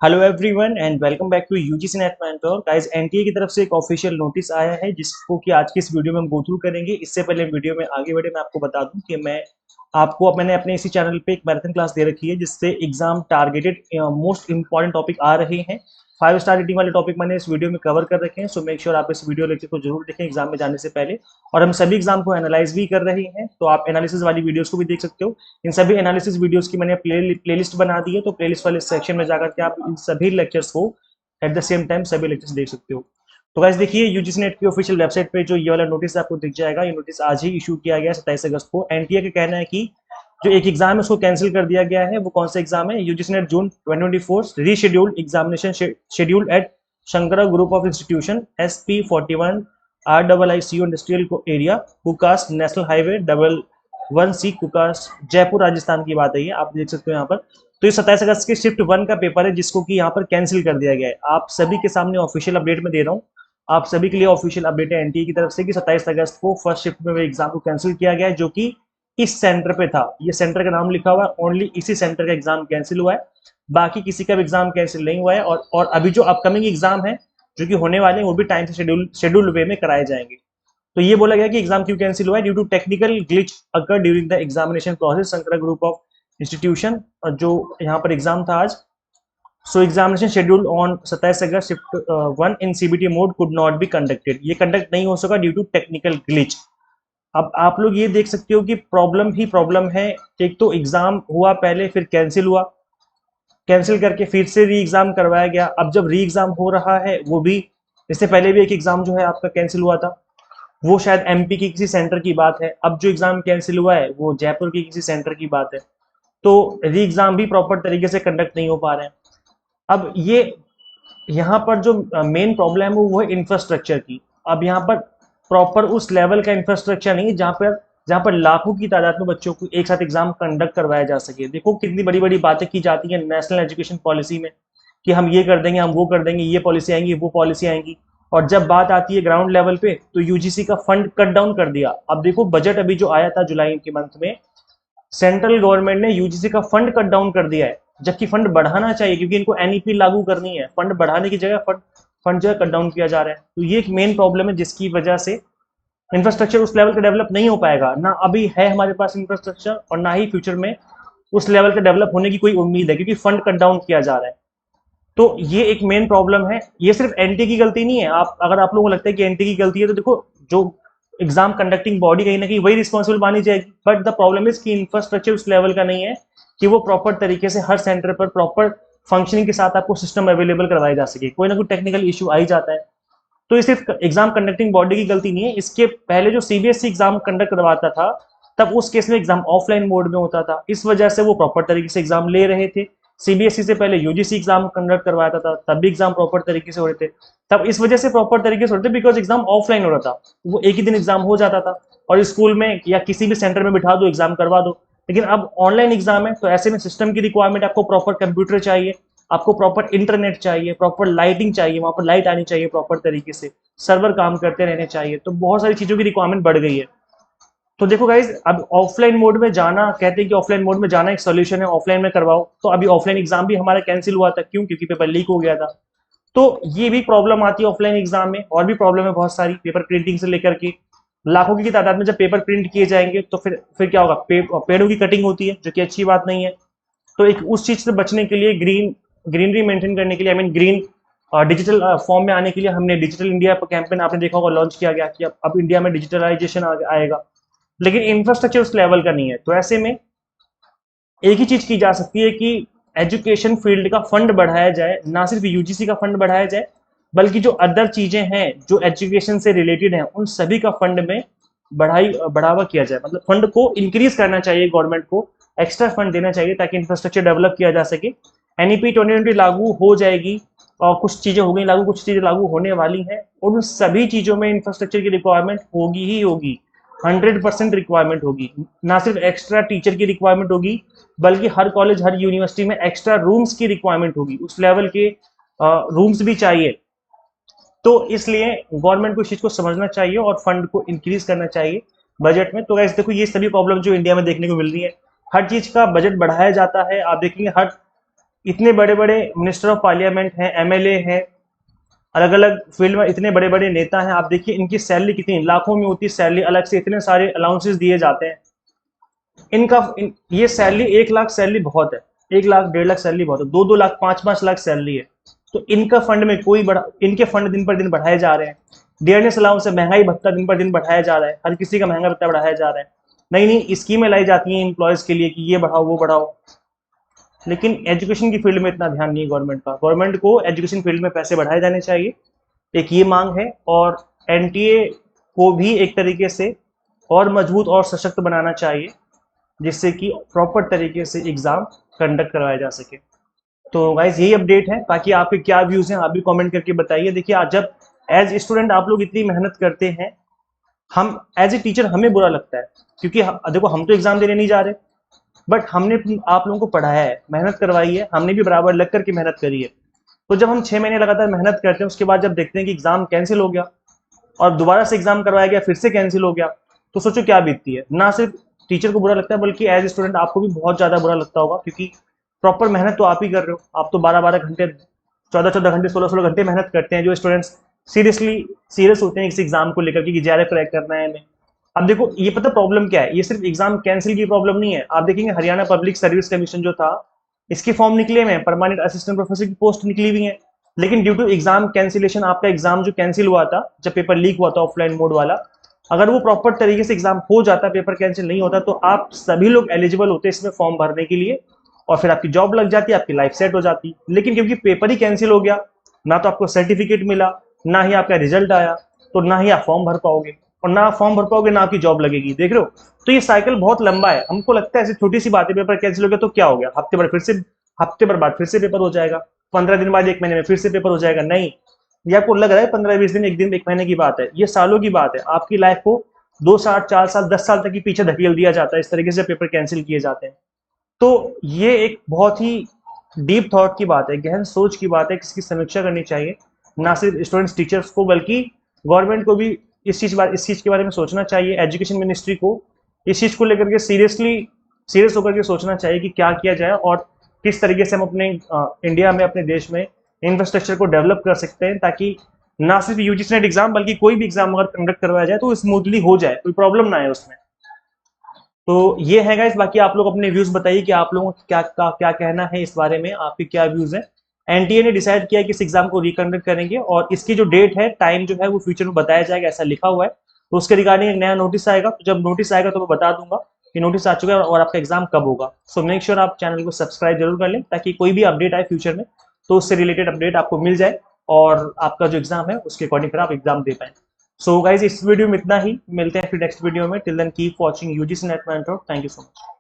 Hello everyone and welcome back to UGC NET mentor guys. NTA की तरफ से एक ऑफिशियल नोटिस आया है जिसको कि आज की इस वीडियो में हम गो थ्रू करेंगे। इससे पहले वीडियो में आगे बढ़े मैं आपको बता दूं कि मैंने अपने इसी चैनल पे एक मैराथन क्लास दे रखी है जिससे exam targeted most important topic आ रहे हैं। 5 स्टार रेटिंग वाले टॉपिक मैंने इस वीडियो में कवर कर रखे हैं। सो मेक श्योर आप इस वीडियो लेक्चर को जरूर देखें एग्जाम में जाने से पहले। और हम सभी एग्जाम को एनालाइज भी कर रहे हैं, तो आप एनालिसिस वाली वीडियोस को भी देख सकते हो। इन सभी एनालिसिस वीडियोस की मैंने प्लेलिस्ट बना दी है, तो प्लेलिस्ट वाले सेक्शन में जाकर के आप इन सभी लेक्चर्स को एट द सेम टाइम सभी लेक्चर्स देख सकते हो। तो गाइस देखिए, यूजीसी नेट की ऑफिशियल वेबसाइट पे जो ये वाला नोटिस आपको दिख जाएगा, ये नोटिस आज ही इशू किया गया है 27 अगस्त को। एनटीए का कहना है कि जो एक एग्जाम है उसको कैंसिल कर दिया गया है। वो कौन सा एग्जाम है? UGC NET June 2024 rescheduled examination scheduled at Shankara group of institution SP41 RIICO industrial area Kukas national highway 1C Kukas Jaipur Rajasthan की बात है ये, आप देख सकते हो यहाँ पर। तो ये 27 अगस्त के शिफ्ट 1 का पेपर है जिसको कि यहाँ पर कैंसिल कर दिया गया है। आप सभी के सामने ऑफिशियल अपडेट में दे रहा हूँ, आप सभी के लिए ऑफिशियल अपडेट है एनटीए की तरफ से कि 27 अगस्त को फर्स्ट शिफ्ट में एग्जाम को कैंसिल किया गया है, जो कि इस सेंटर पे था। ये सेंटर का नाम लिखा हुआ है, ओनली इसी सेंटर का एग्जाम कैंसिल हुआ है, बाकी किसी का भी एग्जाम कैंसिल नहीं हुआ है। और अभी जो अपकमिंग एग्जाम है जो कि होने वाले हैं वो भी टाइम से शेड्यूल्ड वे में कराए जाएंगे। तो ये बोला गया कि एग्जाम क्यों कैंसिल हुआ है? Due to technical glitch occur during the examination process Shankara group of institution. जो यहाँ पर एग्जाम था आज, so examination scheduled on 27 August shift 1 in CBT mode could not be conducted. ये कंडक्ट नहीं हो सका ड्यू टू टेक्निकल ग्लिच। अब आप लोग ये देख सकते हो कि प्रॉब्लम ही प्रॉब्लम है। एक तो एग्जाम हुआ पहले, फिर कैंसिल हुआ, कैंसिल करके फिर से री एग्जाम करवाया गया। अब जब री एग्जाम हो रहा है वो भी, इससे पहले भी एक एग्जाम जो है आपका कैंसिल हुआ था, वो शायद एमपी की किसी सेंटर की बात है। अब जो एग्जाम कैंसिल हुआ है वो जयपुर की किसी सेंटर की बात है। तो री एग्जाम भी प्रॉपर तरीके से कंडक्ट नहीं हो पा रहे हैं। अब ये यहाँ पर जो मेन प्रॉब्लम है वो है इंफ्रास्ट्रक्चर की। अब यहाँ पर प्रॉपर उस लेवल का इंफ्रास्ट्रक्चर नहीं है जहाँ पर लाखों की तादाद में बच्चों को एक साथ एग्जाम कंडक्ट करवाया जा सके। देखो कितनी बड़ी बड़ी बातें की जाती है नेशनल एजुकेशन पॉलिसी में कि हम ये कर देंगे, हम वो कर देंगे, ये पॉलिसी आएंगी, वो पॉलिसी आएंगी। और जब बात आती है ग्राउंड लेवल पे तो यूजीसी का फंड कट डाउन कर दिया। अब देखो बजट अभी जो आया था जुलाई के मंथ में, सेंट्रल गवर्नमेंट ने यूजीसी का फंड कट डाउन कर दिया है, जबकि फंड बढ़ाना चाहिए क्योंकि इनको एनईपी लागू करनी है। फंड बढ़ाने की जगह फंड जो है कट डाउन किया जा रहा है। तो ये एक मेन प्रॉब्लम है जिसकी वजह से इंफ्रास्ट्रक्चर उस लेवल का डेवलप नहीं हो पाएगा। ना अभी है हमारे पास इंफ्रास्ट्रक्चर और ना ही फ्यूचर में उस लेवल का डेवलप होने की कोई उम्मीद है, क्योंकि फंड कट डाउन किया जा रहा है। तो ये एक मेन प्रॉब्लम है। ये सिर्फ एनटी की गलती नहीं है। आप अगर आप लोगों को लगता है कि एनटी की गलती है तो देखो, जो एग्जाम कंडक्टिंग बॉडी कहीं ना कहीं वही रिस्पॉन्सिबल मानी जाएगी। बट द प्रॉब्लम इज कि इंफ्रास्ट्रक्चर उस लेवल का नहीं है कि वो प्रॉपर तरीके से हर सेंटर पर प्रॉपर फंक्शनिंग के साथ आपको सिस्टम अवेलेबल करवाया जा सके। कोई ना कोई टेक्निकल इशू आ ही जाता है। तो ये सिर्फ एग्जाम कंडक्टिंग बॉडी की गलती नहीं है। इसके पहले जो सीबीएसई एग्जाम कंडक्ट करवाता था तब उस केस में एग्जाम ऑफलाइन मोड में होता था, इस वजह से वो प्रॉपर तरीके से एग्जाम ले रहे थे। सीबीएसई से पहले यूजीसी एग्जाम कंडक्ट करवाता था, तब भी एग्जाम प्रॉपर तरीके से हो रहे थे। तब इस वजह से प्रॉपर तरीके से होते थे बिकॉज एग्जाम ऑफलाइन हो रहा था, वो एक ही दिन एग्जाम हो जाता था और स्कूल में या किसी भी सेंटर में बिठा दो, एग्जाम करवा दो। लेकिन अब ऑनलाइन एग्जाम है तो ऐसे में सिस्टम की रिक्वायरमेंट, आपको प्रॉपर कंप्यूटर चाहिए, आपको प्रॉपर इंटरनेट चाहिए, प्रॉपर लाइटिंग चाहिए, वहां पर लाइट आनी चाहिए प्रॉपर तरीके से, सर्वर काम करते रहने चाहिए। तो बहुत सारी चीजों की रिक्वायरमेंट बढ़ गई है। तो देखो गाइज, अब ऑफलाइन मोड में जाना, कहते हैं कि ऑफलाइन मोड में जाना एक सोल्यूशन है, ऑफलाइन में करवाओ। तो अभी ऑफलाइन एग्जाम भी हमारा कैंसिल हुआ था, क्यों? क्योंकि पेपर लीक हो गया था। तो ये भी प्रॉब्लम आती है ऑफलाइन एग्जाम में। और भी प्रॉब्लम है बहुत सारी, पेपर प्रिंटिंग से लेकर के लाखों की तादाद में जब पेपर प्रिंट किए जाएंगे तो फिर क्या होगा? पेड़ों की कटिंग होती है जो कि अच्छी बात नहीं है। तो एक उस चीज से बचने के लिए, ग्रीनरी मेंटेन करने के लिए, I mean green digital form में आने के लिए, हमने डिजिटल इंडिया कैंपेन आपने देखा होगा लॉन्च किया गया कि अब इंडिया में डिजिटलाइजेशन आएगा। लेकिन इंफ्रास्ट्रक्चर उस लेवल का नहीं है। तो ऐसे में एक ही चीज की जा सकती है कि एजुकेशन फील्ड का फंड बढ़ाया जाए, ना सिर्फ यूजीसी का फंड बढ़ाया जाए बल्कि जो अदर चीजें हैं जो एजुकेशन से रिलेटेड हैं उन सभी का फंड में बढ़ावा किया जाए। मतलब फंड को इंक्रीज करना चाहिए, गवर्नमेंट को एक्स्ट्रा फंड देना चाहिए ताकि इंफ्रास्ट्रक्चर डेवलप किया जा सके। एनईपी 2020 लागू हो जाएगी और कुछ चीजें हो गई लागू, कुछ चीजें लागू होने वाली हैं और उन सभी चीजों में इंफ्रास्ट्रक्चर की रिक्वायरमेंट होगी ही होगी। 100% रिक्वायरमेंट होगी। ना सिर्फ एक्स्ट्रा टीचर की रिक्वायरमेंट होगी बल्कि हर कॉलेज, हर यूनिवर्सिटी में एक्स्ट्रा रूम्स की रिक्वायरमेंट होगी, उस लेवल के रूम्स भी चाहिए। तो इसलिए गवर्नमेंट को इस चीज को समझना चाहिए और फंड को इंक्रीज करना चाहिए बजट में। तो गाइस देखो, ये सभी प्रॉब्लम जो इंडिया में देखने को मिल रही है, हर चीज का बजट बढ़ाया जाता है। आप देखेंगे हर इतने बड़े बड़े मिनिस्टर ऑफ पार्लियामेंट हैं, एमएलए हैं, अलग अलग फील्ड में इतने बड़े बड़े नेता हैं, आप देखिए इनकी सैलरी कितनी लाखों में होती है सैलरी, अलग से इतने सारे अलाउंसेस दिए जाते हैं ये सैलरी 1 लाख सैलरी बहुत है, 1 लाख 1.5 लाख सैलरी बहुत है, 2-2 लाख 5-5 लाख सैलरी है। तो इनका फंड में कोई बड़ा, इनके फंड दिन पर दिन बढ़ाए जा रहे हैं। डियरनेस अलाउंस से महंगाई भत्ता दिन पर दिन बढ़ाया जा रहा है, हर किसी का महंगा भत्ता बढ़ाया जा रहा है, नई नई स्कीमें लाई जाती हैं एम्प्लॉयज के लिए कि ये बढ़ाओ वो बढ़ाओ, लेकिन एजुकेशन की फील्ड में इतना ध्यान नहीं है गवर्नमेंट का। गवर्नमेंट को एजुकेशन फील्ड में पैसे बढ़ाए जाने चाहिए, एक ये मांग है। और एनटीए को भी एक तरीके से और मजबूत और सशक्त बनाना चाहिए, जिससे कि प्रॉपर तरीके से एग्जाम कंडक्ट करवाया जा सके। तो गाइज यही अपडेट है, बाकी आपके क्या व्यूज हैं आप भी कमेंट करके बताइए। देखिए आज जब एज स्टूडेंट आप लोग इतनी मेहनत करते हैं, हम एज ए टीचर हमें बुरा लगता है, क्योंकि देखो हम तो एग्जाम देने नहीं जा रहे, बट हमने आप लोगों को पढ़ाया है, मेहनत करवाई है, हमने भी बराबर लग करके मेहनत करी है। तो जब हम 6 महीने लगातार मेहनत करते हैं, उसके बाद जब देखते हैं कि एग्जाम कैंसिल हो गया और दोबारा से एग्जाम करवाया गया, फिर से कैंसिल हो गया, तो सोचो क्या बीतती है। ना सिर्फ टीचर को बुरा लगता है, बल्कि एज स्टूडेंट आपको भी बहुत ज्यादा बुरा लगता होगा, क्योंकि प्रॉपर मेहनत तो आप ही कर रहे हो। आप तो 12-12 घंटे, 14-14 घंटे, 16-16 घंटे मेहनत करते हैं, जो स्टूडेंट्स सीरियस होते हैं इस एग्जाम को लेकर कि जेआरएफ क्रैक करना है हमें। अब देखो ये पता प्रॉब्लम क्या है, ये सिर्फ एग्जाम कैंसिल की प्रॉब्लम नहीं है। आप देखेंगे हरियाणा पब्लिक सर्विस कमीशन जो था, इसके फॉर्म निकले हुए हैं, परमानेंट असिस्टेंट प्रोफेसर की पोस्ट निकली हुई है, लेकिन ड्यू टू एग्जाम कैंसिलेशन, आपका एग्जाम जो कैंसिल हुआ था, जब पेपर लीक हुआ था ऑफलाइन मोड वाला, अगर वो प्रॉपर तरीके से एग्जाम हो जाता, पेपर कैंसिल नहीं होता, तो आप सभी लोग एलिजिबल होते इसमें फॉर्म भरने के लिए, और फिर आपकी जॉब लग जाती, आपकी लाइफ सेट हो जाती। लेकिन क्योंकि पेपर ही कैंसिल हो गया, ना तो आपको सर्टिफिकेट मिला, ना ही आपका रिजल्ट आया, तो ना ही आप फॉर्म भर पाओगे, और ना आप फॉर्म भर पाओगे ना आपकी जॉब लगेगी। देख रहे हो, तो ये साइकिल बहुत लंबा है। हमको लगता है ऐसी छोटी सी बात है, पेपर कैंसिल हो गया तो क्या हो गया, हफ्ते भर बाद फिर से पेपर हो जाएगा, 15 दिन बाद 1 महीने में फिर से पेपर हो जाएगा। नहीं, ये आपको लग रहा है 15-20 दिन, 1 दिन, 1 महीने की बात है, ये सालों की बात है। आपकी लाइफ को 2 साल, 4 साल, 10 साल तक की पीछे धकेल दिया जाता है इस तरीके से पेपर कैंसिल किए जाते हैं। तो ये एक बहुत ही डीप थॉट की बात है, गहन सोच की बात है, इसकी समीक्षा करनी चाहिए, ना सिर्फ स्टूडेंट्स टीचर्स को, बल्कि गवर्नमेंट को भी इस चीज के बारे में सोचना चाहिए। एजुकेशन मिनिस्ट्री को इस चीज को लेकर के सीरियस होकर के सोचना चाहिए कि क्या किया जाए और किस तरीके से हम अपने इंडिया में, अपने देश में इंफ्रास्ट्रक्चर को डेवलप कर सकते हैं, ताकि ना सिर्फ यूजीसी नेट एग्जाम बल्कि कोई भी एग्जाम अगर कंडक्ट करवाया जाए तो स्मूथली हो जाए, कोई प्रॉब्लम ना आए उसमें। तो ये है गाइस, बाकी आप लोग अपने व्यूज बताइए कि आप लोगों को क्या कहना है इस बारे में, आपके क्या व्यूज है। एनटीए ने डिसाइड किया कि इस एग्जाम को रिकंडक्ट करेंगे, और इसकी जो डेट है, टाइम जो है, वो फ्यूचर में बताया जाएगा, ऐसा लिखा हुआ है। तो उसके रिगार्डिंग एक नया नोटिस आएगा, तो जब नोटिस आएगा तो मैं बता दूंगा कि नोटिस आ चुका है और आपका एग्जाम कब होगा। सो मेक श्योर आप चैनल को सब्सक्राइब जरूर कर लें, ताकि कोई भी अपडेट आए फ्यूचर में तो उससे रिलेटेड अपडेट आपको मिल जाए, और आपका जो एग्जाम है उसके अकॉर्डिंग फिर आप एग्जाम दे पाए। सो गाइज इस वीडियो में इतना ही, मिलते हैं फिर नेक्स्ट वीडियो में। Till then keep watching UGC NET mentor. Thank you so much.